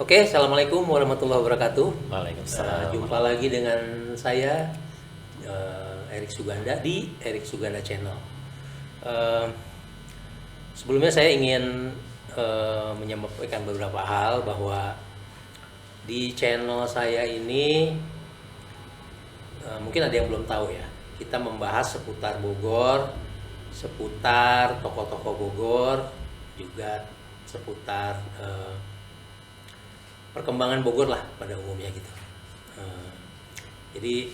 Oke, assalamualaikum warahmatullahi wabarakatuh. Waalaikumsalam. Jumpa lagi dengan saya Erik Suganda di Erik Suganda Channel. Eh, Sebelumnya saya ingin menyampaikan beberapa hal bahwa di channel saya ini mungkin ada yang belum tahu ya. Kita membahas seputar Bogor, seputar tokoh-tokoh Bogor, juga seputar perkembangan Bogor lah pada umumnya gitu. Eh, jadi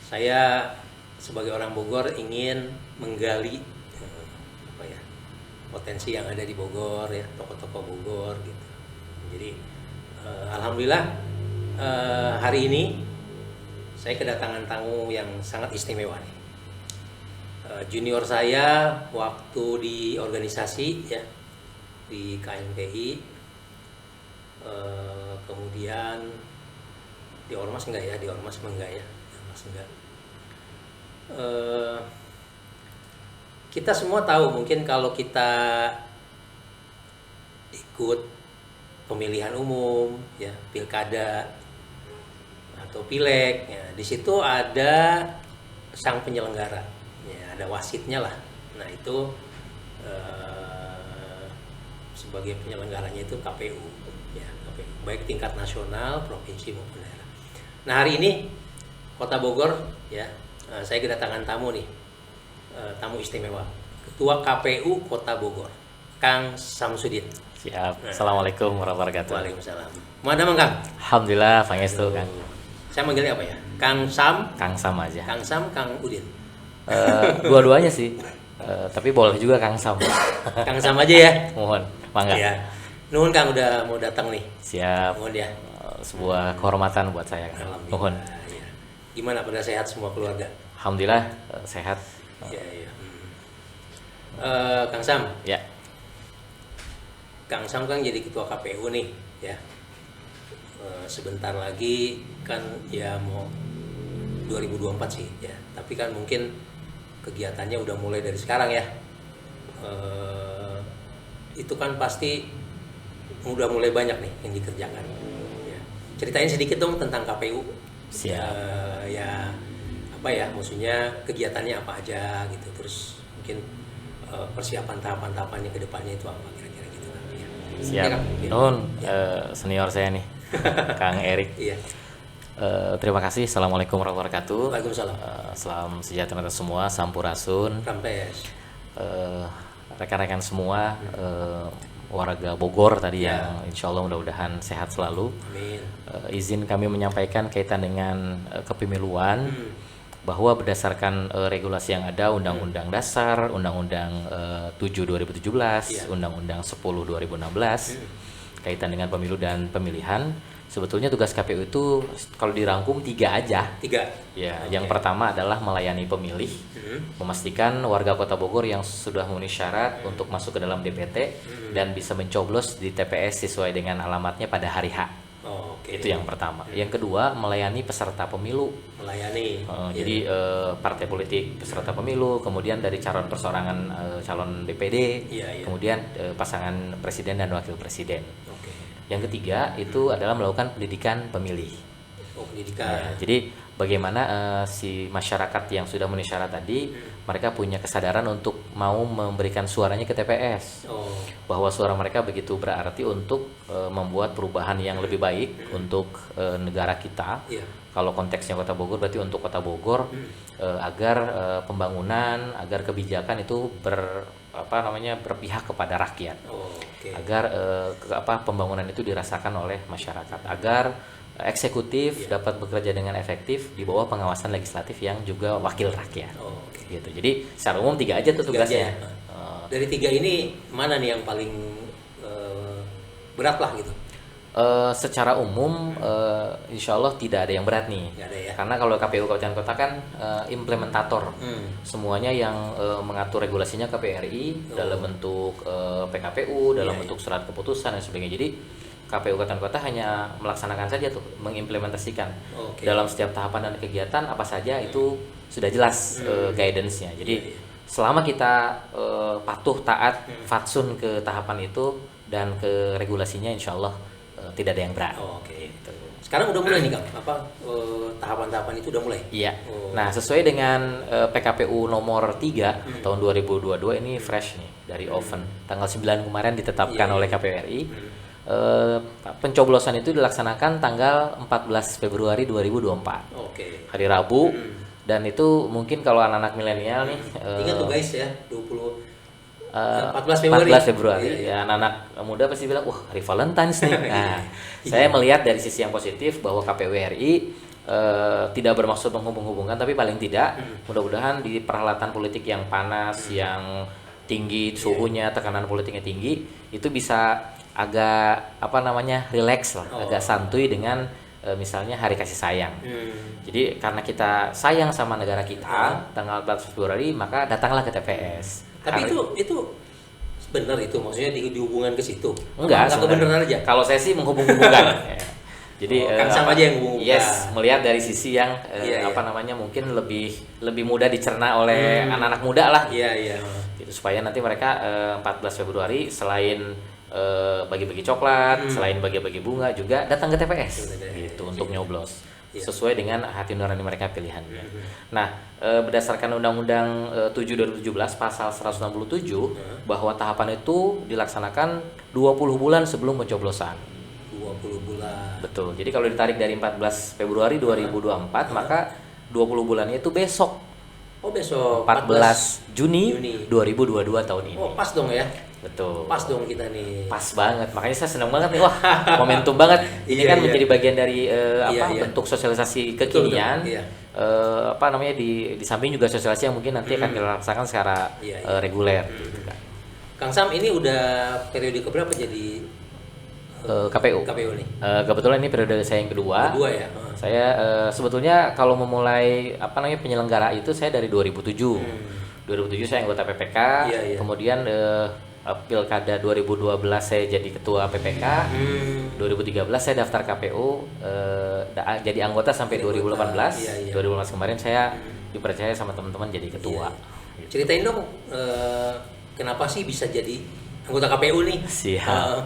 saya sebagai orang Bogor ingin menggali apa ya, potensi yang ada di Bogor ya, tokoh-tokoh Bogor gitu. Jadi alhamdulillah hari ini saya kedatangan tamu yang sangat istimewa nih. Junior saya waktu di organisasi ya di KMPI. Kemudian di Ormas enggak ya, di Ormas enggak ya, di Ormas enggak. Eh, kita semua tahu mungkin kalau kita ikut pemilihan umum ya, pilkada atau pileg ya, di situ ada sang penyelenggara ya, ada wasitnya lah. Nah itu sebagai penyelenggaranya itu KPU ya, KPU baik tingkat nasional, provinsi maupun daerah. Nah hari ini Kota Bogor ya, saya kedatangan tamu nih, tamu istimewa, Ketua KPU Kota Bogor, Kang Samsudin. Siap. Nah, Assalamualaikum warahmatullahi wabarakatuh. Waalaikumsalam. Mana Kang? Alhamdulillah, pangestu Kang. Saya manggilnya apa ya? Kang Sam, Kang Sam aja. Kang Sam, Kang Udin. Dua-duanya sih. Tapi boleh juga Kang Sam. Kang Sam aja ya. Mohon, mangga. Iya. Nuhun Kang udah mau datang nih. Siap. Nuhun ya. Sebuah kehormatan buat saya Kang. Mohon. Ya. Gimana pada sehat semua keluarga? Alhamdulillah sehat. Iya, iya. Kang Sam, Ya. Kang Sam kan jadi ketua KPU nih, ya. Sebentar lagi kan ya mau 2024 sih, ya. Tapi kan mungkin kegiatannya udah mulai dari sekarang ya. Itu kan pasti udah mulai banyak nih yang dikerjakan. Ya. Ceritain sedikit dong tentang KPU. Siap. Ya apa ya, maksudnya kegiatannya apa aja gitu, terus mungkin persiapan tahapan-tahapannya ke depannya itu apa kira-kira gitu kan ya. Siap. Ya, Kang? Nuhun, Ya. senior saya nih. Kang Erik. Iya. Terima kasih. Assalamualaikum warahmatullahi wabarakatuh. Waalaikumsalam. Salam sejahtera untuk semua, sampurasun. Rampes. Rekan-rekan semua, warga Bogor tadi Ya. yang insya Allah mudah-mudahan sehat selalu. Amin. Izin kami menyampaikan kaitan dengan kepemiluan bahwa berdasarkan regulasi yang ada, Undang-Undang Dasar, Undang-Undang 7 2017, Ya. Undang-Undang 10 2016, kaitan dengan pemilu dan pemilihan. Sebetulnya tugas KPU itu kalau dirangkum 3 aja. 3. Ya, Oke. yang pertama adalah melayani pemilih, memastikan warga Kota Bogor yang sudah memenuhi syarat untuk masuk ke dalam DPT dan bisa mencoblos di TPS sesuai dengan alamatnya pada hari H. Oke. Itu yang pertama. Yang kedua, melayani peserta pemilu. Melayani. Ya. Jadi partai politik peserta pemilu, kemudian dari calon perseorangan calon DPD, Iya, iya. kemudian pasangan presiden dan wakil presiden. Oke. Yang ketiga itu adalah melakukan pendidikan pemilih. Oh, pendidikan. Ya, jadi bagaimana si masyarakat yang sudah memenuhi syarat tadi, mereka punya kesadaran untuk mau memberikan suaranya ke TPS, Oh. bahwa suara mereka begitu berarti untuk membuat perubahan yang lebih baik untuk negara kita. Iya. Kalau konteksnya Kota Bogor berarti untuk Kota Bogor, agar pembangunan, agar kebijakan itu berpihak kepada rakyat, Oke. agar pembangunan itu dirasakan oleh masyarakat, agar eksekutif dapat bekerja dengan efektif di bawah pengawasan legislatif yang juga wakil rakyat. Oke. Gitu. Jadi secara umum 3 aja tuh Tiga aja tugasnya. ya. Dari 3 ini mana nih yang paling berat lah gitu? Secara umum insya Allah tidak ada yang berat nih. Nggak ada ya? Karena kalau KPU Kabupaten Kota kan implementator. Semuanya yang mengatur regulasinya KPU RI dalam bentuk PKPU, dalam Iya, bentuk surat keputusan dan sebagainya. Jadi KPU Kabupaten Kota hanya melaksanakan saja tuh, mengimplementasikan Oke. dalam setiap tahapan dan kegiatan apa saja itu sudah jelas guidance-nya. Jadi Iya, iya. selama kita patuh taat fatsun ke tahapan itu dan ke regulasinya, insya Allah tidak ada yang berat. Oh, oke. Gitu. Sekarang udah mulai nih Kang, tahapan-tahapan itu udah mulai? Iya. Nah, sesuai dengan PKPU nomor 3 tahun 2022 ini fresh nih dari oven. Tanggal 9 kemarin ditetapkan oleh KPU RI. Pencoblosan itu dilaksanakan tanggal 14 Februari 2024. Oke. Hari Rabu. Dan itu mungkin kalau anak-anak milenial nih ingat tuh guys ya, 14 Februari. Ya, anak-anak muda pasti bilang, wah hari Valentine's nih. Nah, saya melihat dari sisi yang positif bahwa KPU RI tidak bermaksud menghubung-hubungkan, tapi paling tidak mudah-mudahan di perhelatan politik yang panas, yang tinggi suhunya, tekanan politiknya tinggi, itu bisa agak relax lah, agak santuy dengan misalnya hari kasih sayang. Jadi karena kita sayang sama negara kita, tanggal 14 Februari maka datanglah ke TPS. Tapi itu benar itu maksudnya dihubungkan ke situ? Enggak kebenaran aja. Kalau saya sih menghubung-hubungkan. Ya. Jadi kan sama aja yang menghubungkan. Yes, melihat dari sisi yang mungkin lebih mudah dicerna oleh anak-anak muda lah. Iya. Gitu, supaya nanti mereka 14 Februari selain bagi-bagi coklat, selain bagi-bagi bunga juga datang ke TPS gitu untuk nyoblos sesuai dengan hati nurani mereka pilihannya. Nah, berdasarkan Undang-Undang 7 2017 pasal 167 bahwa tahapan itu dilaksanakan 20 bulan sebelum pencoblosan. 20 bulan. Betul. Jadi kalau ditarik dari 14 Februari 2024 maka 20 bulannya itu besok. Oh, besok 14 Juni 2022 tahun ini. Oh, pas dong ya. Betul. Pas dong kita nih. Pas banget. Makanya saya senang banget nih. Wah, momentum banget. Ini kan menjadi bagian dari bentuk sosialisasi kekinian. Di samping juga sosialisasi yang mungkin nanti akan dilaksanakan secara reguler gitu kan. Kang Sam ini udah periode keberapa jadi KPU nih? Kebetulan ini periode saya yang kedua. Kedua ya. Saya sebetulnya kalau memulai penyelenggara itu saya dari 2007. 2007 saya anggota PPK. Kemudian Pilkada 2012 saya jadi ketua PPK. 2013 saya daftar KPU jadi anggota sampai 2018. 2018 kemarin saya dipercaya sama teman-teman jadi ketua. Ceritain dong kenapa sih bisa jadi anggota KPU nih? Siap.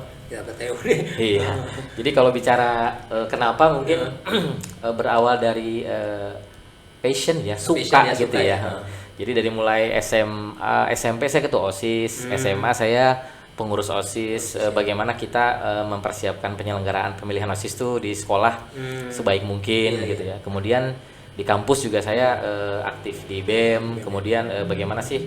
Iya. Jadi kalau bicara kenapa mungkin berawal dari passion ya, suka gitu ya. Jadi dari mulai SMP saya ketua OSIS, SMA saya pengurus OSIS, bagaimana kita mempersiapkan penyelenggaraan pemilihan OSIS itu di sekolah sebaik mungkin gitu ya. Kemudian di kampus juga saya aktif di BEM, kemudian bagaimana sih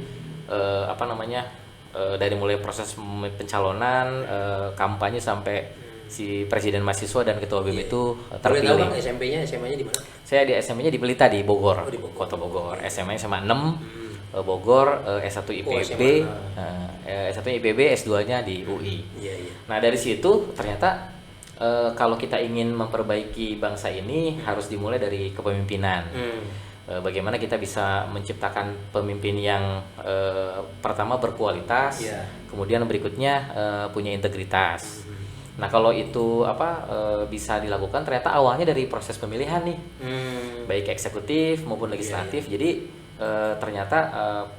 dari mulai proses pencalonan, kampanye sampai si presiden mahasiswa dan ketua BEM itu terpilih. Boleh tahu SMP-nya, SMA-nya di mana? Saya di SMP-nya di Pelita di Bogor, Kota Bogor. SMA-nya SMA 6 Bogor, S1 IPB, S1 IPB, S2-nya di UI. Nah, dari situ ternyata kalau kita ingin memperbaiki bangsa ini harus dimulai dari kepemimpinan. Bagaimana kita bisa menciptakan pemimpin yang pertama berkualitas, kemudian berikutnya punya integritas. Nah, kalau itu bisa dilakukan ternyata awalnya dari proses pemilihan nih, baik eksekutif maupun legislatif. Jadi ternyata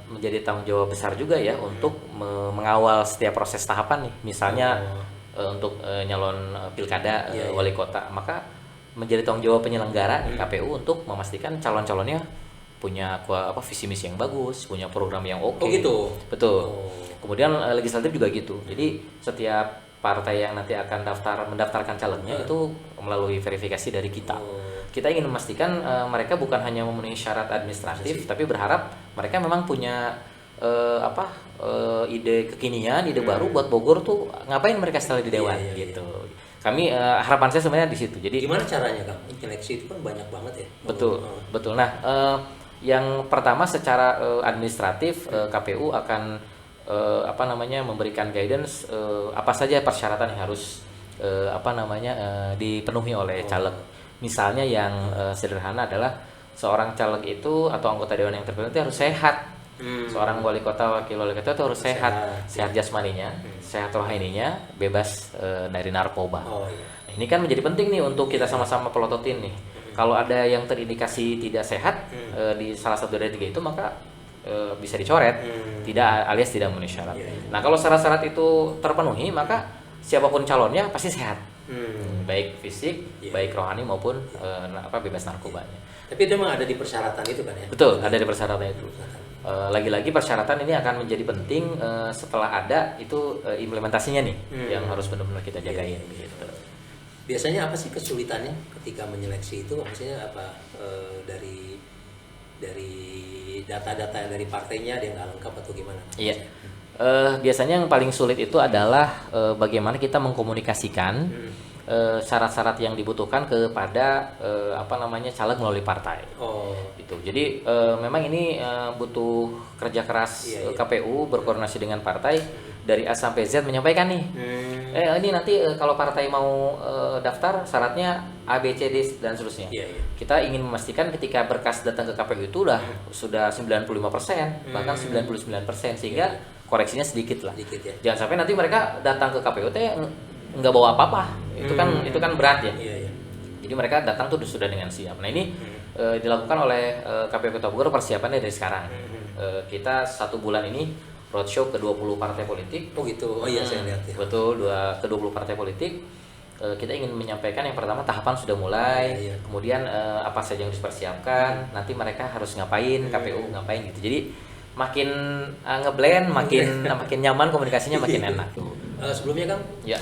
menjadi tanggung jawab besar juga ya untuk mengawal setiap proses tahapan nih. Misalnya untuk nyalon pilkada wali kota, maka menjadi tanggung jawab penyelenggara KPU untuk memastikan calon-calonnya punya visi misi yang bagus, punya program yang oke. Oh gitu. Betul. Kemudian legislatif juga gitu. Jadi setiap partai yang nanti akan mendaftarkan calegnya itu melalui verifikasi dari kita. Kita ingin memastikan mereka bukan hanya memenuhi syarat administratif, tapi berharap mereka memang punya ide kekinian, ide baru buat Bogor tuh ngapain mereka setelah di dewan gitu. Kami harapan saya sebenarnya di situ. Jadi gimana caranya Kang? Seleksi itu kan banyak banget ya. Betul. Nah, yang pertama secara administratif KPU akan memberikan guidance apa saja persyaratan yang harus dipenuhi oleh caleg. Misalnya yang sederhana adalah seorang caleg itu atau anggota dewan yang terpilih itu harus sehat. Seorang wali kota, wakil wali kota itu harus sehat jasmaninya, sehat rohaninya, bebas dari narkoba. Nah, ini kan menjadi penting nih untuk kita sama-sama pelototin nih. Kalau ada yang terindikasi tidak sehat di salah satu dari tiga itu, maka bisa dicoret, alias tidak memenuhi syarat. Nah, kalau syarat-syarat itu terpenuhi, maka siapapun calonnya pasti sehat. baik fisik, baik rohani maupun bebas narkobanya. Tapi itu memang ada di persyaratan itu kan ya? Betul, ada di persyaratan itu. Lagi-lagi persyaratan ini akan menjadi penting setelah ada itu implementasinya nih yang harus benar-benar kita jagain gitu. Biasanya apa sih kesulitannya ketika menyeleksi itu? Maksudnya apa dari data-data dari partainya dia nggak lengkap atau gimana? Iya. Biasanya yang paling sulit itu adalah bagaimana kita mengkomunikasikan syarat-syarat yang dibutuhkan kepada caleg melalui partai. Gitu. Jadi memang ini butuh kerja keras KPU berkoordinasi dengan partai dari A sampai Z menyampaikan nih. Ini nanti kalau partai mau daftar syaratnya A, B, C, D dan seterusnya. Kita ingin memastikan ketika berkas datang ke KPU itu sudah 95%, bahkan 99% sehingga koreksinya sedikit lah. Jangan sampai nanti mereka datang ke KPU nggak bawa apa-apa. Itu kan berat ya. Jadi mereka datang tuh sudah dengan siap. Nah ini dilakukan oleh KPU Kota Bogor persiapannya dari sekarang. Kita 1 bulan ini roadshow ke 20 partai politik. Oh gitu. Oh iya saya lihat ya. Betul, ke 20 partai politik. Kita ingin menyampaikan yang pertama tahapan sudah mulai, kemudian apa saja yang harus dipersiapkan, nanti mereka harus ngapain, KPU ngapain gitu. Jadi makin ngeblend, makin nyaman komunikasinya, makin enak. Sebelumnya Kang? Ya.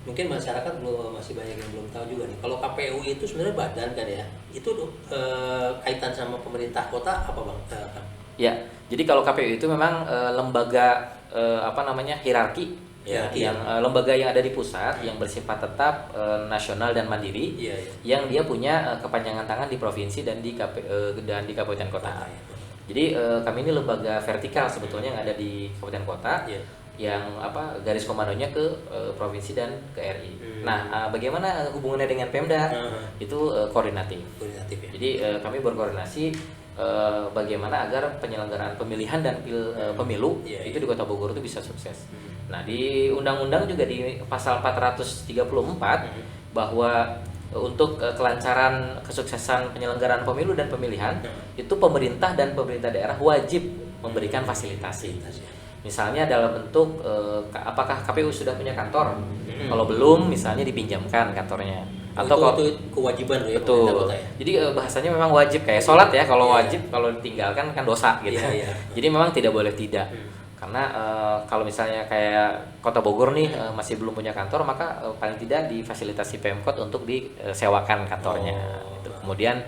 Mungkin masyarakat masih banyak yang belum tahu juga nih. Kalau KPU itu sebenarnya badan kan ya? Itu kaitan sama pemerintah kota apa Bang? Ya. Jadi kalau KPU itu memang lembaga hierarki yang lembaga yang ada di pusat yang bersifat tetap nasional dan mandiri yang dia punya kepanjangan tangan di provinsi dan di kabupaten kota. Jadi kami ini lembaga vertikal sebetulnya yang ada di kabupaten kota yang garis komandonya ke provinsi dan ke RI. Nah, bagaimana hubungannya dengan Pemda? Itu koordinatif. Jadi kami berkoordinasi bagaimana agar penyelenggaraan pemilihan dan pemilu itu di Kota Bogor itu bisa sukses. Nah, di undang-undang juga di pasal 434 bahwa untuk kelancaran kesuksesan penyelenggaraan pemilu dan pemilihan itu pemerintah dan pemerintah daerah wajib memberikan fasilitasi. Misalnya dalam bentuk apakah KPU sudah punya kantor? Kalau belum, misalnya dipinjamkan kantornya. Atau itu kewajiban ya. Betul. Jadi bahasanya memang wajib kayak sholat ya. Kalau wajib, kalau ditinggalkan kan dosa gitu. Jadi memang tidak boleh tidak. Karena kalau misalnya kayak Kota Bogor nih masih belum punya kantor, maka paling tidak difasilitasi Pemkot untuk disewakan kantornya. Gitu. Kemudian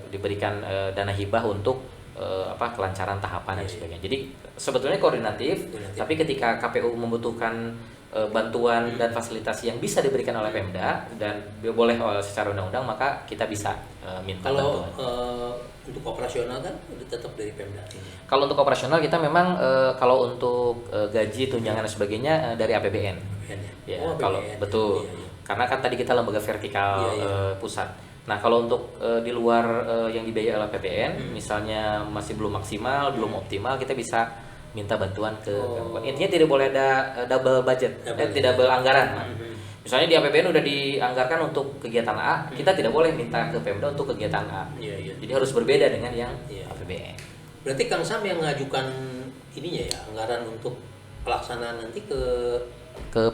diberikan dana hibah untuk kelancaran tahapan dan sebagainya. Jadi sebetulnya koordinatif. Tapi ketika KPU membutuhkan bantuan dan fasilitasi yang bisa diberikan oleh Pemda dan boleh secara undang-undang, maka kita bisa minta bantuan. Untuk operasional kan udah tetap dari Pemda. Kalau untuk operasional kita memang kalau untuk gaji, tunjangan dan sebagainya dari APBN. APBN. Kalau betul. Karena kan tadi kita lembaga vertikal pusat. Nah, kalau untuk di luar yang dibiayai oleh APBN, misalnya masih belum maksimal, belum optimal, kita bisa minta bantuan ke Pemkot. Intinya tidak boleh ada double budget, tidak double anggaran. Misalnya di APBN udah dianggarkan untuk kegiatan A, kita tidak boleh minta ke Pemda untuk kegiatan A. Jadi harus berbeda dengan yang APBN. Berarti Kang Sam yang mengajukan ininya ya, anggaran untuk pelaksanaan nanti ke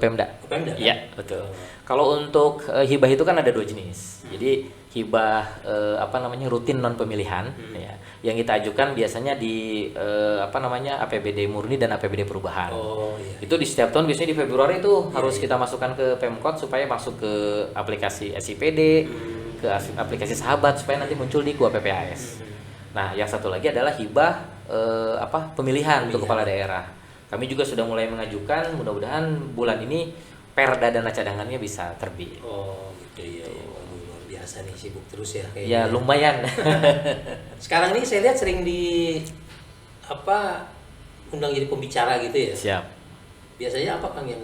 Pemda. Ke Pemda. Iya, kan? Betul. Kalau untuk hibah itu kan ada 2 jenis. Jadi hibah rutin non pemilihan ya. Yang kita ajukan biasanya di APBD murni dan APBD perubahan. Itu di setiap tahun biasanya di Februari itu harus kita masukkan ke Pemkot supaya masuk ke aplikasi SIPD, ke aplikasi Sahabat supaya nanti muncul di Gua PPAS. Nah, yang satu lagi adalah hibah pemilihan untuk kepala daerah. Kami juga sudah mulai mengajukan, mudah-mudahan bulan ini perda dana cadangannya bisa terbit. Gitu ya. Luar biasa nih, sibuk terus ya kayaknya. Ya lumayan. Sekarang ini saya lihat sering undang jadi pembicara gitu ya. Siap. Biasanya apa Kang yang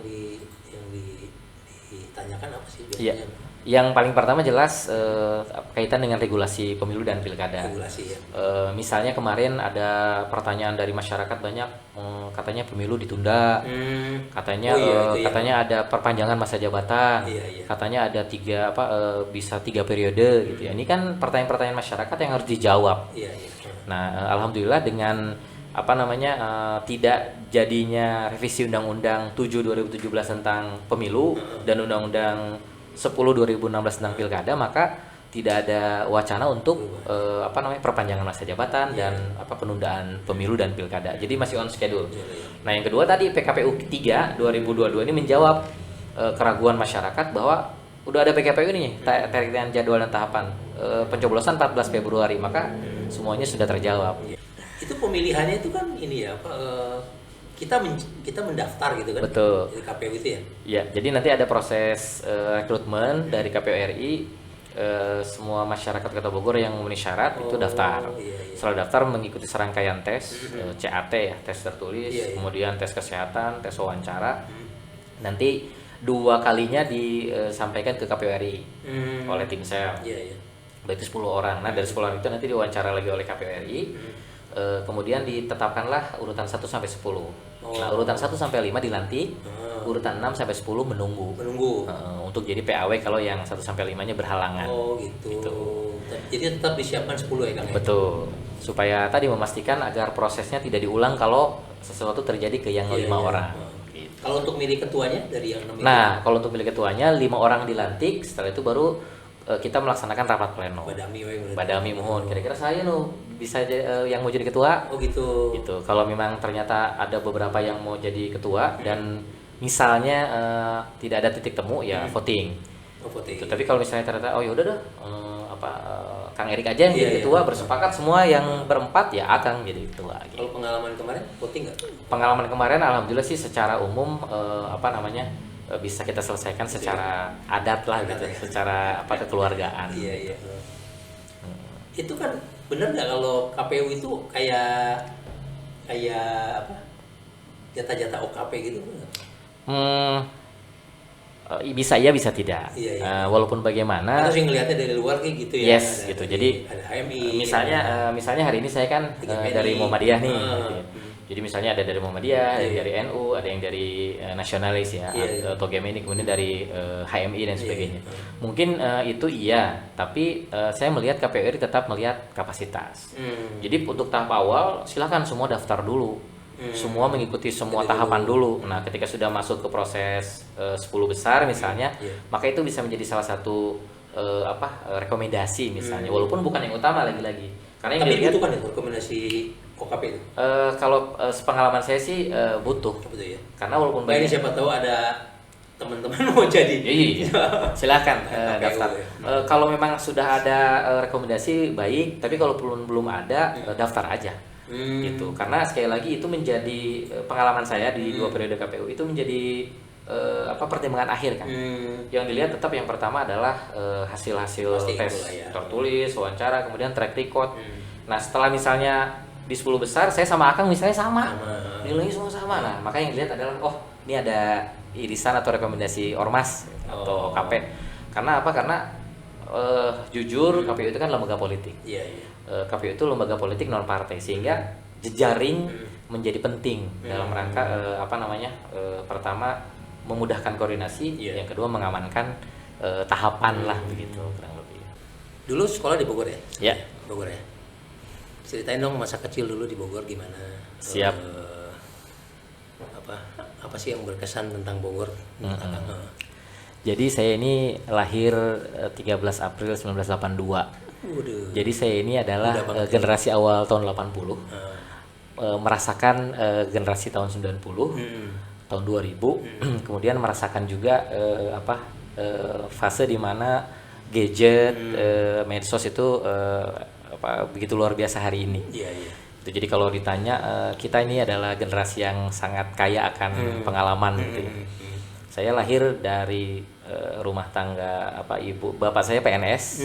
ditanyakan apa sih biasanya? Ya. Yang paling pertama jelas kaitan dengan regulasi pemilu dan pilkada. Regulasi ya. Misalnya kemarin ada pertanyaan dari masyarakat banyak, katanya pemilu ditunda, katanya katanya ada perpanjangan masa jabatan, katanya ada bisa 3 periode gitu ya. Ini kan pertanyaan-pertanyaan masyarakat yang harus dijawab. Nah, alhamdulillah dengan tidak jadinya revisi Undang-Undang 7 2017 tentang pemilu dan Undang-Undang 10 2016 tentang pilkada, maka tidak ada wacana untuk perpanjangan masa jabatan dan penundaan pemilu dan pilkada. Jadi masih on schedule. Nah, yang kedua tadi PKPU 3 2022 ini menjawab keraguan masyarakat bahwa udah ada PKPU ini, tarikan jadwal dan tahapan pencoblosan 14 Februari, maka semuanya sudah terjawab. Itu pemilihannya itu kan ini ya, kita mendaftar gitu kan. Betul. Di KPU itu ya. Ya, jadi nanti ada proses rekrutmen dari KPU RI. Semua masyarakat Kota Bogor yang memenuhi syarat itu daftar. Setelah daftar mengikuti serangkaian tes, CAT ya, tes tertulis, kemudian tes kesehatan, tes wawancara. Nanti 2 kalinya disampaikan ke KPU RI oleh tim sel. Berarti 10 orang. Nah, dari 10 orang itu nanti diwawancara lagi oleh KPU RI. Kemudian ditetapkanlah urutan 1 sampai 10. Nah, urutan 1 sampai 5 dilantik. Urutan 6 sampai 10 menunggu. Untuk jadi PAW kalau yang 1 sampai 5-nya berhalangan. Gitu. Jadi tetap disiapkan 10 ya Kang. Betul. Supaya tadi memastikan agar prosesnya tidak diulang kalau sesuatu terjadi ke yang 5 orang. Gitu. Kalau untuk milih ketuanya dari yang 6 Nah, kalau untuk milih ketuanya 5 orang dilantik, setelah itu baru kita melaksanakan rapat pleno. Badami mohon. Kira-kira saya bisa yang mau jadi ketua. Gitu. Kalau memang ternyata ada beberapa yang mau jadi ketua dan misalnya tidak ada titik temu ya voting. Gitu. Tapi kalau misalnya ternyata yaudah dah Kang Erik aja yang jadi ketua, bersepakat semua yang berempat ya Akang jadi ketua. Gitu. Kalau pengalaman kemarin voting nggak? Pengalaman kemarin alhamdulillah sih secara umum bisa kita selesaikan secara adat lah gitu, secara kekeluargaan. Iya. Itu kan benar nggak kalau KPU itu kayak jatah-jatah OKP gitu? Bisa ya, bisa tidak. Walaupun bagaimana. Atau sih ngelihatnya dari luar kayak gitu ya. Yes, gitu. Jadi ada HMI. Misalnya hari ini saya kan dari Muhammadiyah nih. Gitu. Jadi misalnya ada dari Muhammadiyah, ada dari NU, ada yang dari nasionalis ya, atau GMI, kemudian dari HMI dan sebagainya. Mungkin itu iya, tapi saya melihat KPU RI tetap melihat kapasitas. Jadi untuk tahap awal silakan semua daftar dulu. Semua mengikuti semua tahapan dulu. Nah, ketika sudah masuk ke proses 10 besar misalnya, maka itu bisa menjadi salah satu rekomendasi misalnya, walaupun bukan yang utama lagi-lagi. Karena yang dilihat itu kan rekomendasi OKP itu. Kalau sepengalaman saya sih butuh. Betul ya. Karena walaupun ini siapa tahu ada teman-teman mau jadi. Iya. Silakan daftar. Kalau memang sudah ada rekomendasi baik, tapi kalau belum ada daftar aja. Gitu. Karena sekali lagi itu menjadi pengalaman saya di 2 periode KPU itu menjadi pertimbangan akhir kan. Yang dilihat tetap yang pertama adalah hasil-hasil tes tertulis, wawancara, kemudian track record. Nah, setelah misalnya di 10 besar saya sama Akang misalnya sama. Nilainya semua sama. Nah, maka yang dilihat adalah ini ada irisan atau rekomendasi ormas atau OKP. Karena apa? Karena jujur KPU itu kan lembaga politik. KPU itu lembaga politik non partai, sehingga jejaring menjadi penting dalam rangka pertama memudahkan koordinasi, yang kedua mengamankan tahapan lah begitu kurang lebih. Dulu sekolah di Bogor ya? Ya. Bogor ya. Ceritain dong masa kecil dulu di Bogor gimana? Siap. Apa sih yang berkesan tentang Bogor? Jadi saya ini lahir 13 April 1982. Jadi saya ini adalah generasi awal tahun 80. Merasakan generasi tahun 90, tahun 2000. Kemudian merasakan juga fase di mana gadget, medsos itu begitu luar biasa hari ini. Jadi kalau ditanya kita ini adalah generasi yang sangat kaya akan pengalaman gitu ya. Saya lahir dari rumah tangga bapak saya PNS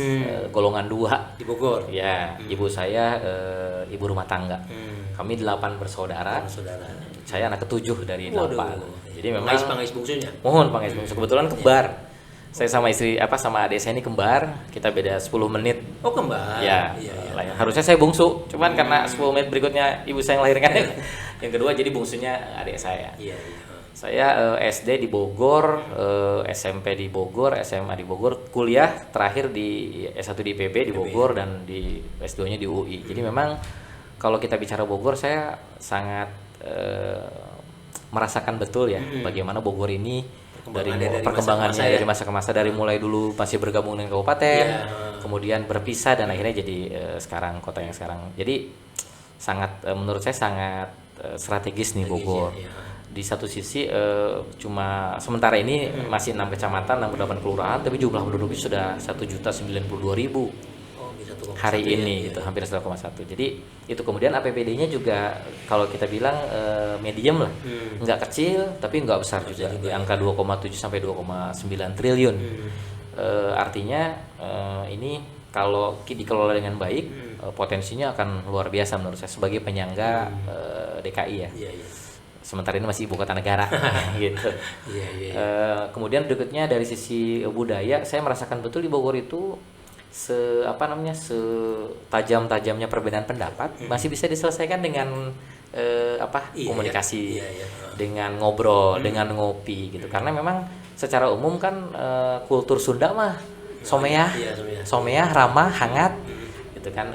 golongan 2 di Bogor. Ya, ibu saya ibu rumah tangga. Kami 8 bersaudara. Saya anak ke-7 dari 8. Jadi memang pangais bungsunya. Mohon pangais bungsu, kebetulan kembar. Saya sama istri sama adik saya ini kembar, kita beda 10 menit. Oh, kembar. Ya. Harusnya saya bungsu, cuman karena 10 menit berikutnya ibu saya melahirkan. Yang kedua jadi bungsunya adik saya. Saya SD di Bogor, SMP di Bogor, SMA di Bogor, kuliah terakhir di S1 di IPB di Bogor dan di S2-nya di UI. Jadi memang kalau kita bicara Bogor, saya sangat merasakan betul ya bagaimana Bogor ini perkembangannya dari masa ke masa, dari mulai dulu masih bergabung dengan kabupaten, kemudian berpisah dan akhirnya jadi sekarang kota yang sekarang. Jadi sangat menurut saya sangat strategis nih Bogor. Di satu sisi cuma sementara ini masih 6 kecamatan, 68 kelurahan, tapi jumlah penduduknya sudah 1.092.000 hari ini gitu, hampir 1,1. Jadi itu kemudian APBD-nya juga kalau kita bilang medium lah, nggak kecil tapi nggak besar juga, di angka 2,7 sampai 2,9 triliun. Artinya ini kalau dikelola dengan baik, potensinya akan luar biasa menurut saya sebagai penyangga DKI ya. Sementara ini masih ibu kota negara gitu. Kemudian berikutnya dari sisi budaya, saya merasakan betul di Bogor itu setajam-tajamnya perbedaan pendapat masih bisa diselesaikan dengan komunikasi, dengan ngobrol, dengan ngopi gitu. Karena memang secara umum kan kultur Sunda mah someyah, ramah, hangat gitu kan,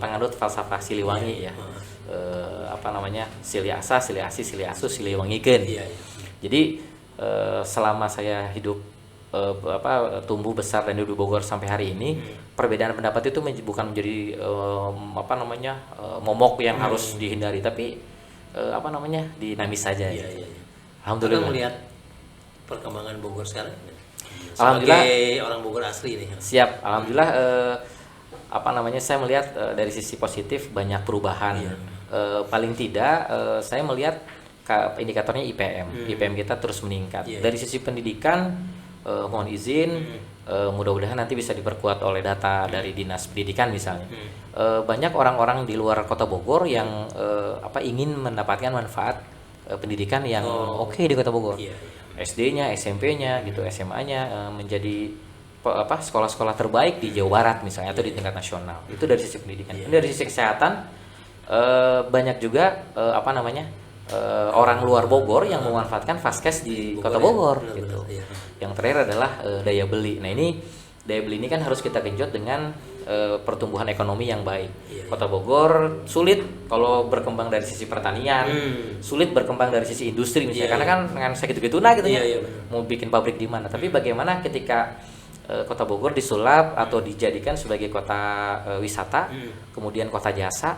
penganut falsafah Siliwangi ya. Sili asa, sili asi, sili asu, sili wangikeun. Jadi selama saya hidup tumbuh besar dan hidup di Bogor sampai hari ini, perbedaan pendapat itu bukan menjadi momok yang harus dihindari, tapi dinamis saja. Alhamdulillah. Kita melihat perkembangan Bogor sekarang. Alhamdulillah. Sebagai orang Bogor asli nih. Siap. Alhamdulillah. Saya melihat dari sisi positif banyak perubahan. Paling tidak saya melihat indikatornya IPM kita terus meningkat. Dari sisi pendidikan, mohon izin, mudah-mudahan nanti bisa diperkuat oleh data dari Dinas Pendidikan misalnya. Banyak orang-orang di luar Kota Bogor yang ingin mendapatkan manfaat pendidikan yang oke di Kota Bogor. SD-nya, SMP-nya gitu, SMA-nya menjadi sekolah-sekolah terbaik di Jawa Barat misalnya atau di tingkat nasional. Itu dari sisi pendidikan. Dari sisi kesehatan banyak juga orang luar Bogor yang memanfaatkan Vaskes di Kota Bogor gitu. Yang terakhir adalah daya beli. Nah, ini daya beli ini kan harus kita genjot dengan pertumbuhan ekonomi yang baik. Kota Bogor sulit kalau berkembang dari sisi pertanian, sulit berkembang dari sisi industri misalnya, karena kan dengan segitu-gitu mau bikin pabrik di mana. Tapi bagaimana ketika Kota Bogor disulap atau dijadikan sebagai kota wisata, kemudian kota jasa.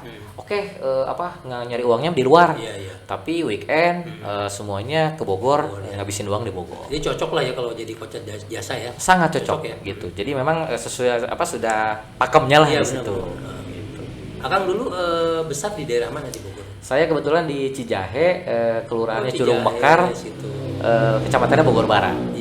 Nyari uangnya di luar, tapi weekend semuanya ke Bogor, ngabisin uang di Bogor. Jadi cocok lah ya kalau jadi kota jasa ya. Sangat cocok ya gitu. Jadi memang sesuai sudah pakemnya lah di situ. Gitu. Akang dulu besar di daerah mana di Bogor? Saya kebetulan di Cijahe, kelurahannya Curug Mekar, kecamatannya Bogor Barat.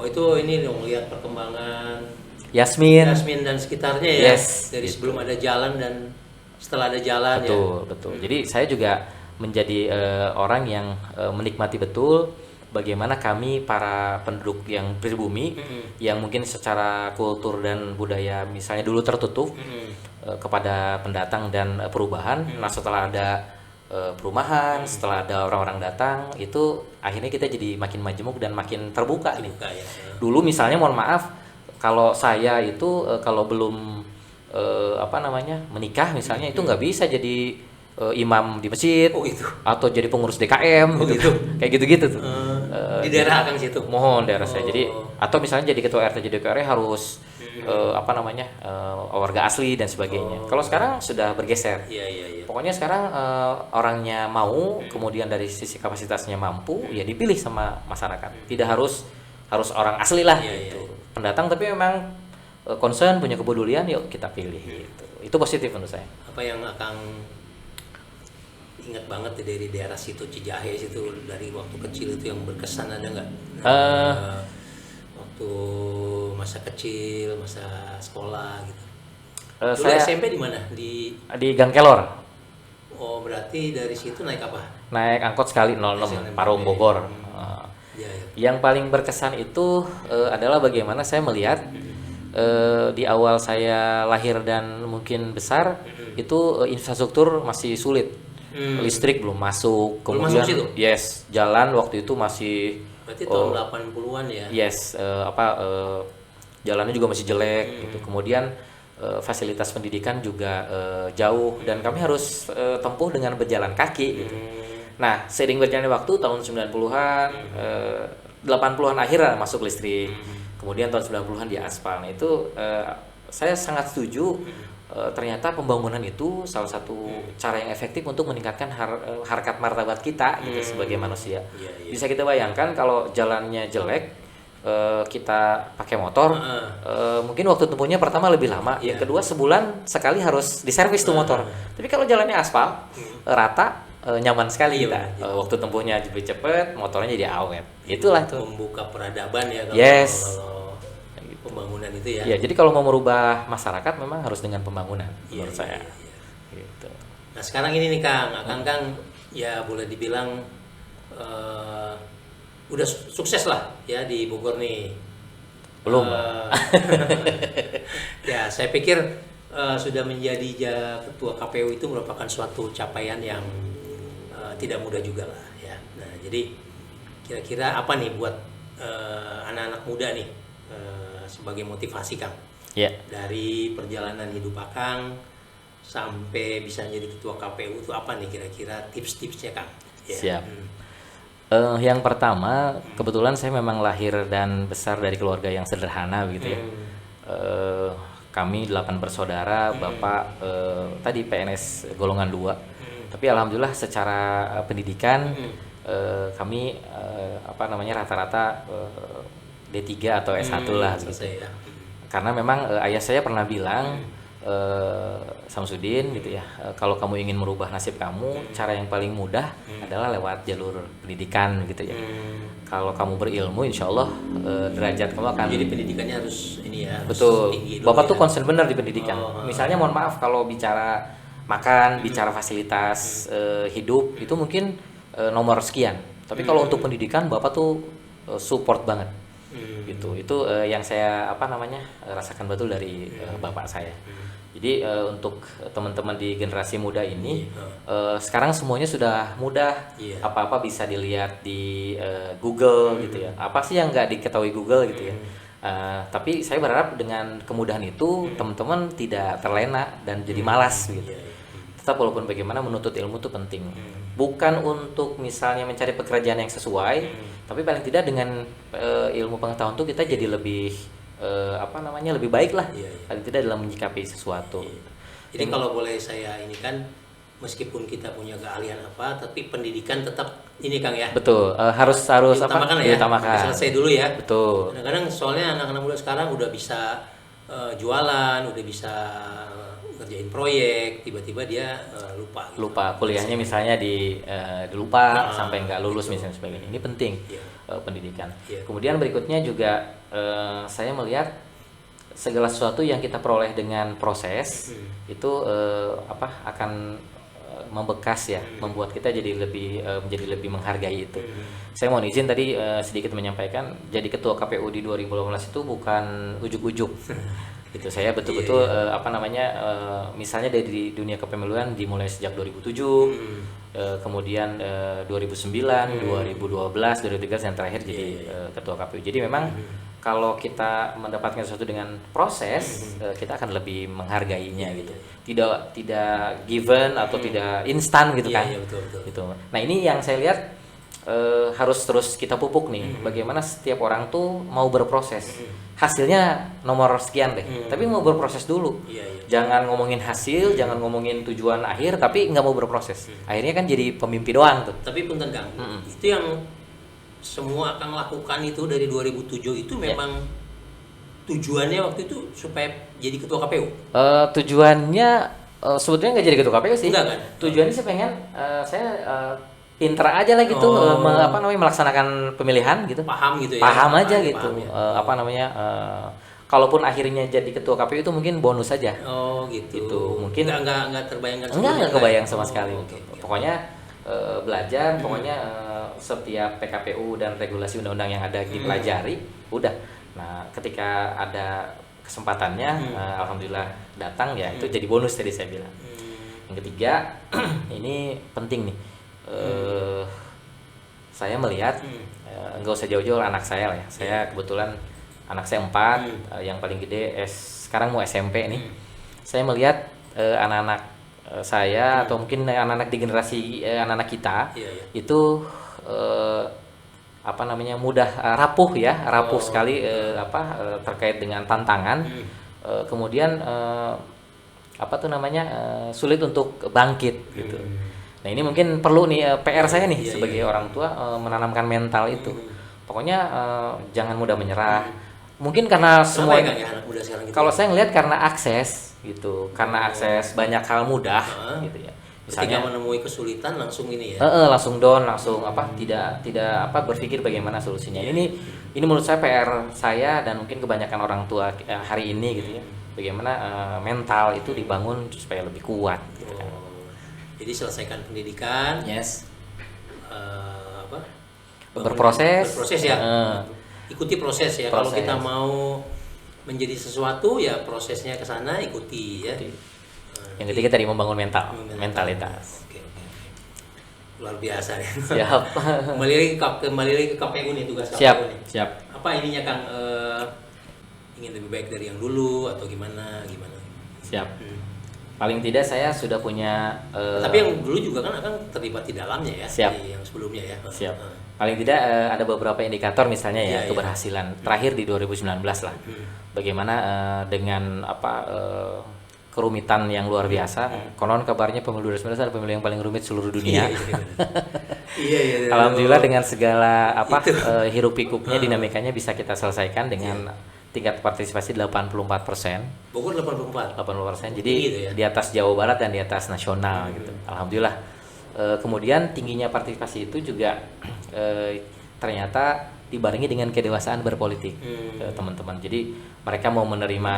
Itu ini dong, lihat perkembangan Yasmin dan sekitarnya ya. Dari gitu. Sebelum ada jalan dan setelah ada jalan. Betul. Jadi saya juga menjadi orang yang menikmati betul bagaimana kami para penduduk yang pribumi yang mungkin secara kultur dan budaya misalnya dulu tertutup kepada pendatang dan perubahan. Nah, setelah ada perumahan, setelah ada orang-orang datang, itu akhirnya kita jadi makin majemuk dan makin terbuka nih. Dulu misalnya mohon maaf, kalau saya itu kalau belum menikah misalnya itu nggak bisa jadi imam di masjid atau jadi pengurus DKM gitu. Kayak gitu-gitu tuh. Di daerah Akang situ. Mohon daerah saya. Jadi atau misalnya jadi ketua RT jadi DKR harus warga asli dan sebagainya. Kalau sekarang sudah bergeser. Pokoknya sekarang orangnya mau, kemudian dari sisi kapasitasnya mampu, ya dipilih sama masyarakat. Tidak harus orang asli lah gitu. Pendatang tapi memang concern, punya kepedulian, yuk kita pilih gitu. Itu positif menurut saya. Apa yang Akang ingat banget dari daerah situ Cijahe situ dari waktu kecil itu yang berkesan ada nggak? Waktu masa kecil, masa sekolah gitu. Saya SMP di mana? Di Gang Kelor. Oh, berarti dari situ naik apa? Naik angkot sekali 06 Parung Bogor. Yang paling berkesan itu adalah bagaimana saya melihat di awal saya lahir dan mungkin besar itu infrastruktur masih sulit. Listrik belum masuk, kemudian jalan waktu itu masih berarti tahun 80-an ya. Jalannya juga masih jelek gitu. Kemudian fasilitas pendidikan juga jauh dan kami harus tempuh dengan berjalan kaki gitu. Nah, seiring berjalannya waktu tahun 90-an, 80-an akhir masuk listrik. Kemudian tahun 90-an di aspal. Nah, itu saya sangat setuju. Ternyata pembangunan itu salah satu cara yang efektif untuk meningkatkan harkat martabat kita gitu sebagai manusia. Bisa kita bayangkan kalau jalannya jelek, kita pakai motor, mungkin waktu tempuhnya pertama lebih lama, yang kedua sebulan sekali harus diservis tuh motor. Tapi kalau jalannya aspal, rata, nyaman sekali kita. Waktu tempuhnya lebih cepat, motornya jadi awet. Itulah tuh. Membuka peradaban ya kalau pembangunan itu ya. Ya, jadi kalau mau merubah masyarakat memang harus dengan pembangunan menurut saya. Gitu. Nah, sekarang ini nih Kang, Kang ya boleh dibilang udah sukses lah ya di Bogor nih. Belum. Ya, saya pikir sudah menjadi ketua KPU itu merupakan suatu capaian yang tidak mudah juga lah ya. Nah, jadi kira-kira apa nih buat anak-anak muda nih sebagai motivasi Kang? Ya. Dari perjalanan hidup Kang sampai bisa jadi ketua KPU itu apa nih kira-kira tips-tipsnya Kang? Ya. Siap. Yang pertama, kebetulan saya memang lahir dan besar dari keluarga yang sederhana begitu ya. Kami 8 bersaudara, bapak tadi PNS golongan 2. Tapi alhamdulillah secara pendidikan kami rata-rata D3 atau S1 lah gitu. Karena memang ayah saya pernah bilang, Samsudin gitu ya, kalau kamu ingin merubah nasib kamu, cara yang paling mudah adalah lewat jalur pendidikan gitu ya. Kalau kamu berilmu, insya Allah derajat kamu akan. Jadi pendidikannya harus ini ya. Betul. Bapak tuh concern benar di pendidikan. Misalnya mohon maaf kalau bicara makan, bicara fasilitas hidup itu mungkin nomor sekian. Tapi kalau untuk pendidikan Bapak tuh support banget. Gitu. Itu yang saya rasakan betul dari bapak saya. Jadi untuk teman-teman di generasi muda ini sekarang semuanya sudah mudah, apa-apa bisa dilihat di Google gitu ya. Apa sih yang nggak diketahui Google gitu ya. Tapi saya berharap dengan kemudahan itu teman-teman tidak terlena dan jadi malas gitu. Tetap walaupun bagaimana menuntut ilmu itu penting. Bukan untuk misalnya mencari pekerjaan yang sesuai, tapi paling tidak dengan ilmu pengetahuan itu kita jadi lebih lebih baik lah. Paling tidak dalam menyikapi sesuatu. Jadi kalau boleh saya ini kan, meskipun kita punya keahlian apa, tapi pendidikan tetap ini Kang ya. Betul. Harus diutamakan. Selesai dulu ya. Betul. Kadang-kadang soalnya anak-anak muda sekarang udah bisa jualan, udah bisa ngerjain proyek, tiba-tiba dia lupa. Gitu. Lupa kuliahnya misalnya dilupa sampai nggak lulus misalnya sebagainya. Ini penting pendidikan. Kemudian berikutnya juga saya melihat segala sesuatu yang kita peroleh dengan proses itu akan membekas ya, membuat kita jadi menjadi lebih menghargai itu. Saya mohon izin tadi sedikit menyampaikan, jadi ketua KPU di 2018 itu bukan ujuk-ujuk. Gitu, saya betul-betul misalnya dari dunia kepemiluan dimulai sejak 2007, kemudian 2009, 2012, 2013 dan terakhir jadi ketua KPU. Jadi memang kalau kita mendapatkan sesuatu dengan proses, kita akan lebih menghargainya gitu. Tidak given atau tidak instan gitu kan. Betul. Gitu. Nah, ini yang saya lihat harus terus kita pupuk nih. Bagaimana setiap orang tuh mau berproses. Hasilnya nomor sekian deh, tapi mau berproses dulu. Jangan ngomongin hasil, jangan ngomongin tujuan akhir, tapi nggak mau berproses. Akhirnya kan jadi pemimpi doang tuh. Tapi punten Kang, itu yang semua akan lakukan itu dari 2007 itu memang tujuannya waktu itu supaya jadi ketua KPU? Tujuannya sebetulnya nggak jadi ketua KPU sih. Enggak kan? Tujuannya saya pengen saya pinter aja lah gitu, melaksanakan pemilihan gitu. Paham gitu ya. Paham aja gitu. Kalaupun akhirnya jadi ketua KPU itu mungkin bonus saja. Oh gitu. Gitu. Mungkin enggak terbayangkan. Enggak kebayang sama sekali. Pokoknya belajar, pokoknya setiap PKPU dan regulasi undang-undang yang ada dipelajari, udah. Nah, ketika ada kesempatannya, alhamdulillah datang ya, itu jadi bonus tadi saya bilang. Yang ketiga, ini penting nih. Saya melihat nggak usah jauh-jauh anak saya lah ya. Saya kebetulan anak saya 4, yang paling gede sekarang mau SMP nih. saya melihat anak-anak saya atau mungkin anak-anak di generasi anak-anak kita itu apa namanya mudah rapuh sekali terkait dengan tantangan. Kemudian apa tuh namanya sulit untuk bangkit gitu. Nah ini mungkin perlu nih PR saya nih sebagai orang tua menanamkan mental itu. Pokoknya jangan mudah menyerah. Mungkin karena semua gitu? Kalau saya ngelihat karena akses gitu, karena akses banyak hal mudah gitu ya. Misalnya menemui kesulitan langsung ini ya. Langsung down, langsung tidak berpikir bagaimana solusinya. Ini menurut saya PR saya dan mungkin kebanyakan orang tua hari ini gitu ya. Bagaimana mental itu dibangun supaya lebih kuat gitu kan. Jadi selesaikan pendidikan. Berproses ya. Ikuti proses ya. Kalau kita mau menjadi sesuatu ya prosesnya ke sana ikuti ya. Yang ketiga tadi membangun mentalitas. Oke. Luar biasa ya. Siap. Kembali lagi ke KPU nih, tugas KPU nih. Siap. Apa ininya Kang, ingin lebih baik dari yang dulu atau gimana? Siap. Paling tidak saya sudah punya tapi yang dulu juga kan akan terlibat di dalamnya ya. Siap. Di yang sebelumnya ya. Siap. Paling tidak ada beberapa indikator misalnya keberhasilan. Terakhir di 2019 lah. Bagaimana dengan kerumitan yang luar biasa. Konon kabarnya pemilu 2019 adalah pemilu yang paling rumit seluruh dunia. Iya. Alhamdulillah dengan segala hiruk pikuknya, dinamikanya bisa kita selesaikan dengan tingkat partisipasi 84%. Bogor 84%. Jadi di atas Jawa Barat dan di atas nasional gitu. Alhamdulillah. Kemudian tingginya partisipasi itu juga ternyata dibarengi dengan kedewasaan berpolitik teman-teman. Jadi mereka mau menerima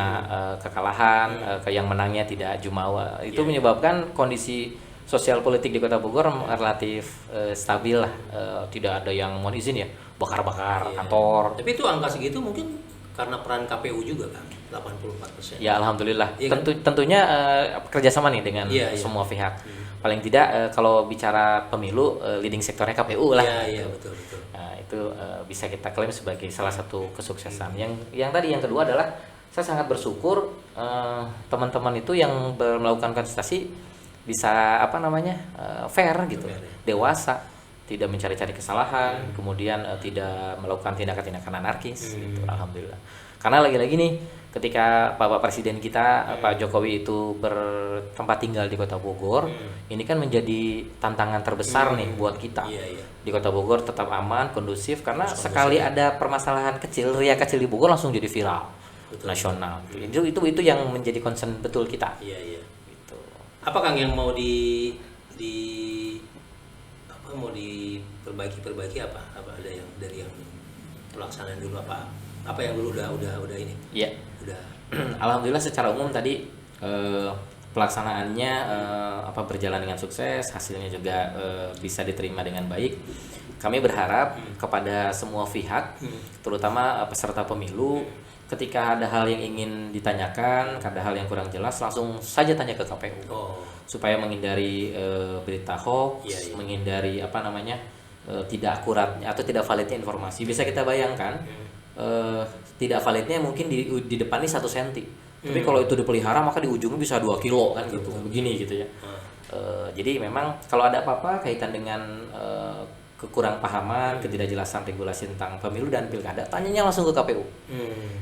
kekalahan, yang menangnya tidak jumawa. Itu menyebabkan kondisi sosial politik di Kota Bogor relatif stabil lah. Tidak ada yang mohon izin ya bakar-bakar kantor. Tapi itu angka segitu mungkin karena peran KPU juga kan 84%. Ya alhamdulillah. Iya, tentunya kerjasama nih dengan semua pihak. Paling tidak kalau bicara pemilu leading sektornya KPU lah. Iya betul. Nah, itu bisa kita klaim sebagai salah satu kesuksesan. Yang tadi yang kedua adalah saya sangat bersyukur teman-teman itu yang melakukan kontestasi bisa fair gitu, dewasa, tidak mencari-cari kesalahan, kemudian tidak melakukan tindakan-tindakan anarkis. Gitu, alhamdulillah. Karena lagi-lagi nih, ketika Bapak Presiden kita Pak Jokowi itu bertempat tinggal di Kota Bogor, ini kan menjadi tantangan terbesar nih buat kita. Di Kota Bogor tetap aman, kondusif, karena sekali ada permasalahan kecil, ria kecil di Bogor langsung jadi viral, nasional. Itu yang menjadi concern betul kita. Gitu. Apa Kang yang mau mau diperbaiki apa ada yang dari yang pelaksanaan dulu apa yang dulu udah ini? Iya. Udah. Alhamdulillah secara umum tadi pelaksanaannya berjalan dengan sukses, hasilnya juga bisa diterima dengan baik. Kami berharap kepada semua pihak, terutama peserta pemilu, ketika ada hal yang ingin ditanyakan, ada hal yang kurang jelas, langsung saja tanya ke KPU. Supaya menghindari berita hoax, menghindari tidak akuratnya atau tidak validnya informasi. Bisa kita bayangkan tidak validnya mungkin di depan ini 1 senti. Tapi kalau itu dipelihara maka di ujungnya bisa 2 kilo kan gitu. Begini gitu ya. Jadi memang kalau ada apa-apa kaitan dengan kekurang pahaman, ketidakjelasan regulasi tentang pemilu dan pilkada, tanyanya langsung ke KPU.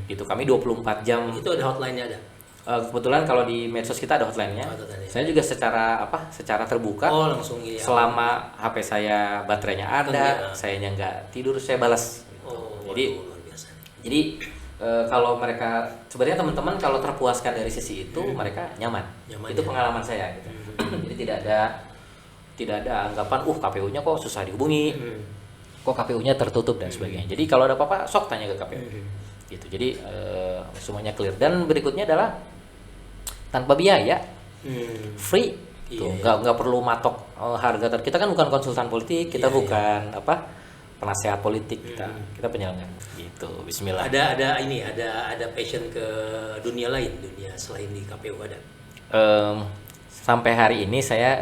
Gitu. Kami 24 jam. Itu ada hotline-nya ada. Kebetulan kalau di medsos kita ada hotline-nya. Saya juga secara terbuka. Langsung iya. Selama HP saya baterainya ada, sayanya nggak tidur, saya balas. Jadi kalau mereka sebenarnya teman-teman kalau terpuaskan dari sisi itu mereka nyaman. Itu pengalaman saya gitu. Jadi tidak ada anggapan KPU-nya kok susah dihubungi. Kok KPU-nya tertutup dan sebagainya. Jadi kalau ada apa-apa sok tanya ke KPU. Gitu. Jadi semuanya clear. Dan berikutnya adalah tanpa biaya, free, nggak perlu matok harga. Kita kan bukan konsultan politik, kita bukan penasehat politik, kita penyelenggara. Gitu. Bismillah. Ada passion ke dunia lain, dunia selain di KPU ada. Sampai hari ini saya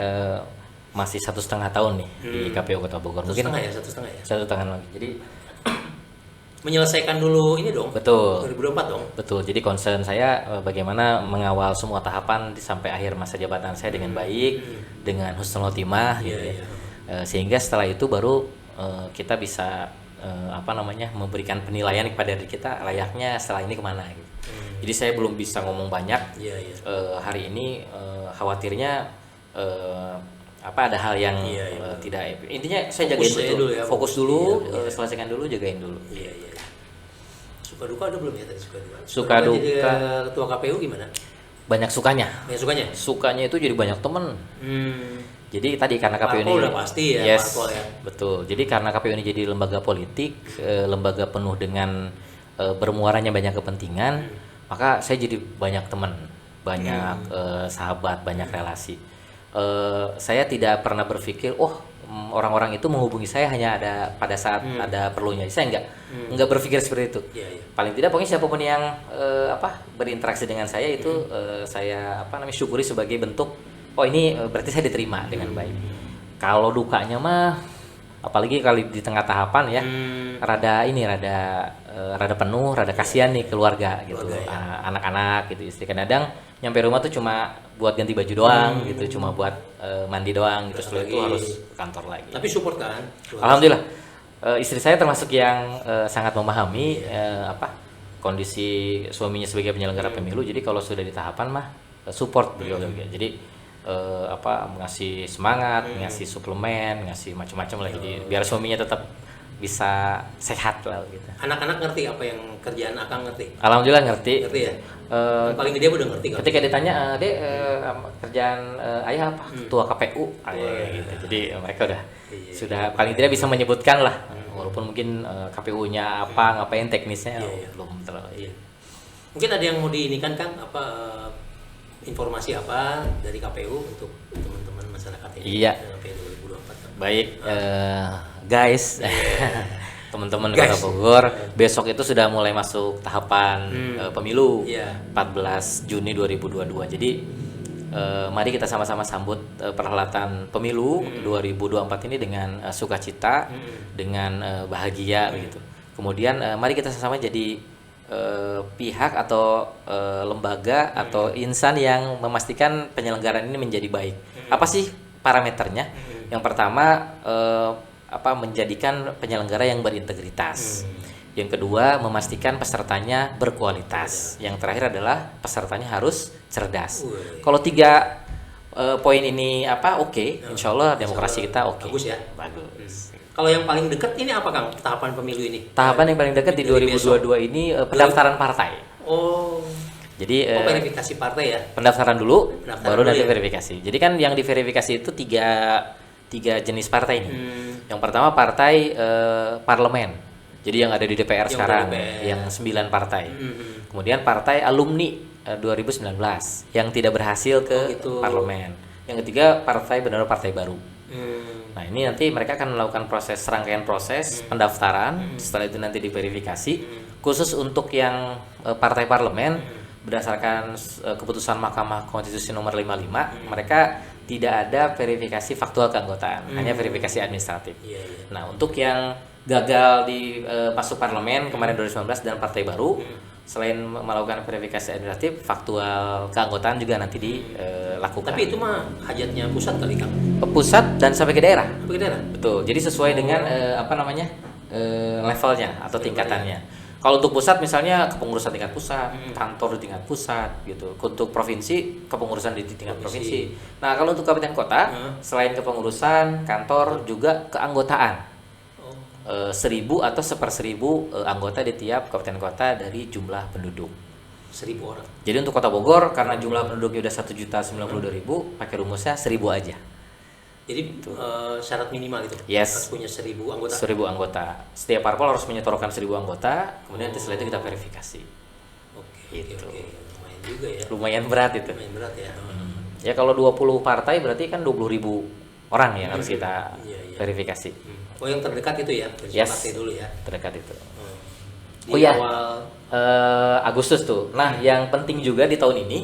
masih 1,5 tahun nih di KPU Kota Bogor. Mungkin 1,5 ya. 1,5 lagi. Jadi menyelesaikan dulu ini dong. Betul. 2024 dong. Betul. Jadi concern saya bagaimana mengawal semua tahapan sampai akhir masa jabatan saya dengan baik, dengan husnul khotimah gitu ya. Sehingga setelah itu baru kita bisa memberikan penilaian kepada diri kita layaknya setelah ini kemana gitu. Jadi saya belum bisa ngomong banyak. Hari ini khawatirnya ada hal yang tidak, intinya saya jagain betul ya, fokus dulu, selesaikan dulu, jagain dulu. Suka duka ada belum ya tadi? Suka duka jadi ketua KPU gimana? Banyak sukanya itu jadi banyak temen. Jadi tadi karena KPU ini udah pasti ya, yes, ya. Betul. Jadi karena KPU ini jadi lembaga politik, lembaga penuh dengan bermuaranya banyak kepentingan, maka saya jadi banyak teman, banyak sahabat, banyak relasi. Saya tidak pernah berpikir, orang-orang itu menghubungi saya hanya ada pada saat ada perlunya. Saya enggak berpikir seperti itu. Paling tidak pokoknya siapapun yang berinteraksi dengan saya itu saya syukuri sebagai bentuk ini berarti saya diterima dengan baik. Kalau dukanya mah apalagi kali di tengah tahapan ya, rada penuh, rada kasihan nih keluarga gitu, anak-anak gitu, istri. Kadang nyampe rumah tuh cuma buat ganti baju doang gitu, cuma buat mandi doang gitu, setelah itu harus ke kantor lagi. Tapi support kan? Alhamdulillah, istri saya termasuk yang sangat memahami kondisi suaminya sebagai penyelenggara pemilu. Jadi kalau sudah di tahapan mah support beliau juga. Jadi ngasih semangat, ngasih suplemen, ngasih macam-macam lah, jadi biar suaminya tetap bisa sehat lah gitu. Anak-anak ngerti apa yang kerjaan Akang ngerti? Alhamdulillah ngerti. Ngerti ya? Paling gede udah ngerti kan? Ketika ditanya, kerjaan ayah apa? Ketua KPU, gitu. Jadi mereka sudah paling tidak bisa menyebutkan lah, walaupun mungkin KPU-nya apa, ngapain teknisnya belum terlalu. Mungkin ada yang mau diinikan Kang, informasi apa dari KPU untuk teman-teman masyarakat ini? Iya. 2024. Baik, guys, teman-teman Kota Bogor, besok itu sudah mulai masuk tahapan pemilu, 14 Juni 2022. Jadi mari kita sama-sama sambut perhelatan pemilu 2024 ini dengan sukacita, dengan bahagia begitu. Kemudian mari kita sama-sama jadi pihak atau lembaga atau insan yang memastikan penyelenggaraan ini menjadi baik. Apa sih parameternya? Yang pertama menjadikan penyelenggara yang berintegritas. Yang kedua, memastikan pesertanya berkualitas. Yang terakhir adalah pesertanya harus cerdas. Kalau 3 poin ini insya Allah demokrasi kita bagus ya. Bagus. Kalau yang paling dekat ini apa Kang, tahapan pemilu ini? Tahapan yang paling dekat di 2022 ini pendaftaran partai. Jadi verifikasi partai ya? Pendaftaran dulu, baru nanti verifikasi. Jadi kan yang diverifikasi itu tiga jenis partai ini. Yang pertama partai parlemen. Jadi yang ada di DPR sekarang, yang 9 partai. Kemudian partai alumni 2019 yang tidak berhasil ke parlemen. Yang ketiga partai benar partai baru. Nah ini nanti mereka akan melakukan rangkaian proses pendaftaran. Setelah itu nanti diverifikasi. Khusus untuk yang partai parlemen, berdasarkan keputusan Mahkamah Konstitusi nomor 55, mereka tidak ada verifikasi faktual keanggotaan, hanya verifikasi administratif. Nah untuk yang gagal di masuk parlemen kemarin 2019 dan partai baru, selain melakukan verifikasi administratif, faktual keanggotaan juga nanti dilakukan. Tapi itu mah hajatnya pusat kali Kang? Pusat dan sampai ke daerah. Sampai ke daerah? Betul. Jadi sesuai dengan levelnya atau tingkatannya. Kalau untuk pusat misalnya kepengurusan tingkat pusat, kantor di tingkat pusat gitu. Untuk provinsi kepengurusan di tingkat provinsi. Nah kalau untuk kabupaten kota, selain kepengurusan, kantor juga keanggotaan. 1.000 atau 1/1000 anggota di tiap kabupaten kota dari jumlah penduduk. 1.000 orang. Jadi untuk Kota Bogor karena jumlah penduduknya udah 1.092.000, pakai rumusnya 1.000 aja. Jadi syarat minimal itu harus punya 1.000 anggota. 1.000 anggota. Setiap parpol harus menyetorkan 1.000 anggota, kemudian setelah itu kita verifikasi. Oke. Lumayan juga ya. Lumayan berat itu. Lumayan berat ya. Ya kalau 20 partai berarti kan 20.000 orang yang harus kita verifikasi. Yang terdekat itu ya, partai dulu ya. Terdekat itu. Awal Agustus tuh. Nah, yang penting juga di tahun ini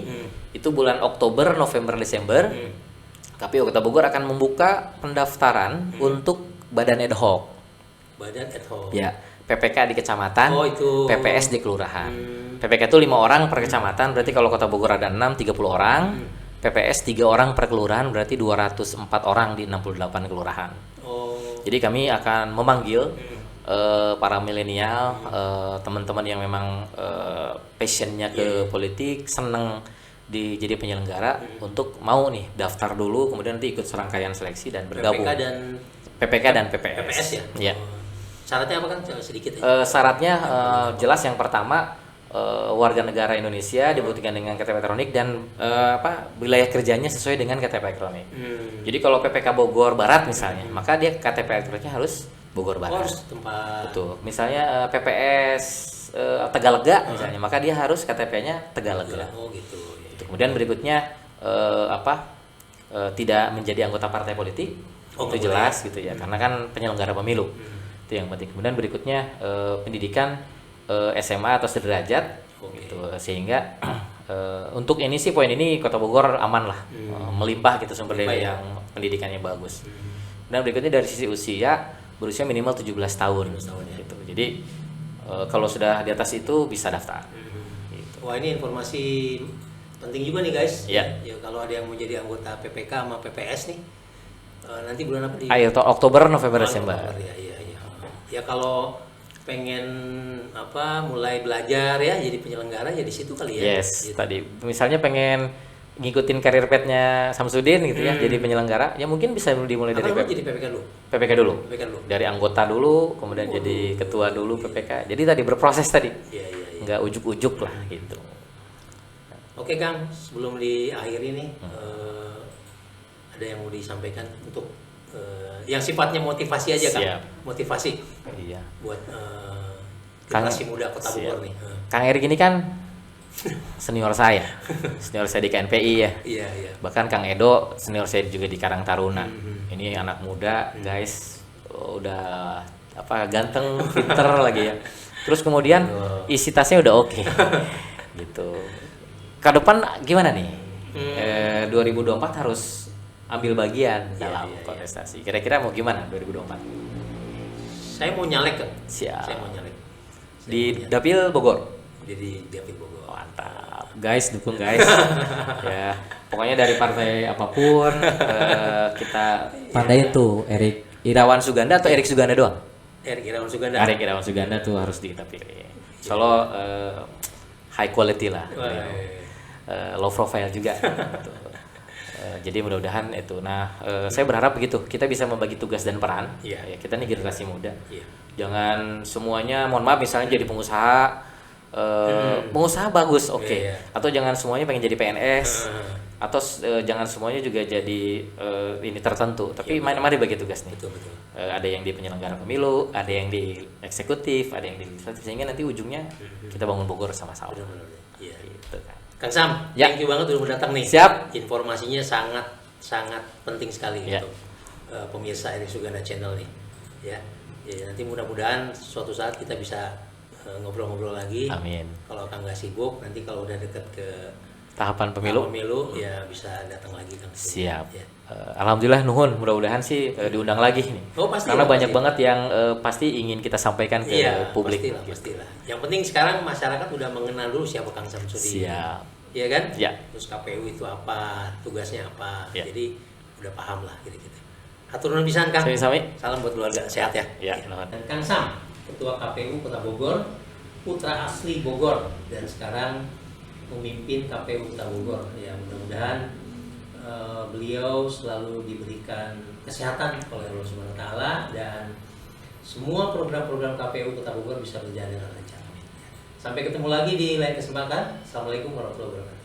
itu bulan Oktober, November, Desember, KPU Kota Bogor akan membuka pendaftaran untuk badan ad hoc. Badan ad hoc. Ya, PPK di kecamatan, itu. PPS di kelurahan. PPK itu 5 orang per kecamatan, berarti kalau Kota Bogor ada 6, 30 orang. PPS 3 orang per kelurahan, berarti 204 orang di 68 kelurahan. Jadi kami akan memanggil para milenial, teman-teman yang memang passionnya ke politik, seneng jadi penyelenggara untuk mau nih daftar dulu, kemudian nanti ikut serangkaian seleksi dan bergabung. PPK dan PPS. PPS ya. Syaratnya apa kan sedikit? Syaratnya jelas yang pertama warga negara Indonesia dibuktikan dengan KTP elektronik dan wilayah kerjanya sesuai dengan KTP elektronik. Jadi kalau PPK Bogor Barat misalnya, maka dia KTP elektroniknya harus Bogor Barat. Harus tempat. Betul. Misalnya PPS Tegalega misalnya, maka dia harus KTP-nya Tegalega. Gitu. Kemudian berikutnya tidak menjadi anggota partai politik, itu jelas gitu ya, karena kan penyelenggara pemilu, itu yang penting. Kemudian berikutnya pendidikan SMA atau sederajat, gitu, sehingga untuk ini sih poin ini Kota Bogor aman lah, melimpah gitu sumber daya yang pendidikannya bagus. Dan berikutnya dari sisi usia, berusia minimal 17 tahun, gitu. Jadi kalau sudah di atas itu bisa daftar. Gitu. Wah, ini informasi penting juga nih guys. Ya, kalau ada yang mau jadi anggota PPK sama PPS nih, nanti bulan apa? Oktober, November, Desember. Ya kalau pengen mulai belajar ya jadi penyelenggara ya di situ kali ya. Yes, gitu. Tadi misalnya pengen ngikutin karir path-nya Samsudin gitu ya, jadi penyelenggara, ya mungkin bisa dimulai dari jadi PPK dulu. PPK dulu. Dari anggota dulu, kemudian jadi ketua dulu PPK. Jadi tadi berproses tadi. Iya. Nggak ujuk-ujuk lah gitu. Oke Kang, sebelum diakhiri nih, ada yang mau disampaikan untuk yang sifatnya motivasi aja. Kang? Motivasi. Iya. Buat generasi muda Kota Bogor nih. Kang Erik ini kan senior saya di KNPI ya. Iya. Bahkan Kang Edo senior saya juga di Karang Taruna. Ini anak muda, guys, udah ganteng, pinter lagi ya. Terus kemudian isi tasnya udah oke. Gitu. Ke depan gimana nih? 2024 harus ambil bagian dalam kontestasi. Kira-kira mau gimana 2024? Saya mau nyalek kan? Siap. Saya mau nyalek. Di Dapil Bogor. Di Dapil Bogor. Mantap. Guys, dukung guys. Ya, pokoknya dari partai apapun kita pandain tuh Erik Irawan Suganda atau Erik Suganda doang? Erik Irawan Suganda. Erik Irawan Suganda tuh harus kita pilih. Solo high quality lah. Low profile juga. Gitu. Jadi mudah-mudahan itu. Nah, saya berharap begitu. Kita bisa membagi tugas dan peran. Ya, kita nih generasi muda. Jangan semuanya, mohon maaf, misalnya jadi pengusaha. Pengusaha bagus, oke. Atau jangan semuanya pengen jadi PNS. Atau jangan semuanya juga jadi ini tertentu. Tapi mari bagi tugas nih. Betul. Ada yang di penyelenggara pemilu, ada yang di eksekutif, ada yang di legislatif, sehingga nanti ujungnya kita bangun Bogor sama-sama. Iya. Gitu kan. Kang Sam, thank you banget udah datang nih. Siap. Informasinya sangat penting sekali untuk pemirsa Erik Suganda Channel nih. Ya, nanti mudah-mudahan suatu saat kita bisa ngobrol-ngobrol lagi. Amin. Kalau Kang nggak sibuk, nanti kalau udah deket ke tahapan pemilu, ya bisa datang lagi Kang. Siap. Ya. Alhamdulillah nuhun, mudah-mudahan sih diundang lagi nih. Pasti. Karena banyak banget yang pasti ingin kita sampaikan ke publik. Pastilah. Yang penting sekarang masyarakat udah mengenal dulu siapa Kang Samsudin. Siap. Iya kan? Ya. Terus KPU itu apa, tugasnya apa. Ya. Jadi udah paham lah gitu-gitu. Hatur nuhun pisan Kang. Sami-sami. Salam buat keluarga, sehat ya. Ya. Dan Kang Sam, Ketua KPU Kota Bogor, putra asli Bogor dan sekarang memimpin KPU Kota Bogor. Ya, mudah-mudahan beliau selalu diberikan kesehatan oleh Allah Subhanahu wa taala dan semua program-program KPU Kota Bogor bisa berjalan dengan lancar. Sampai ketemu lagi di lain kesempatan. Assalamualaikum warahmatullahi wabarakatuh.